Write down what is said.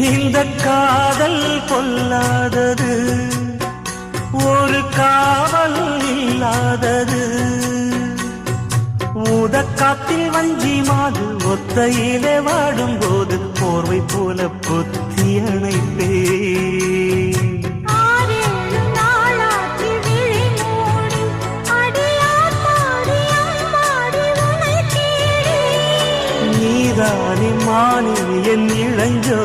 இந்த காதல் கொல்லாதது, ஒரு காவல் இல்லாதது. ஊதக்காத்தில் வஞ்சி மாது ஒத்தையிலே வாடும் போது போர்வை போல பொத்தி அணைப்பே. நீதானே மானே என் இளஞ்சோ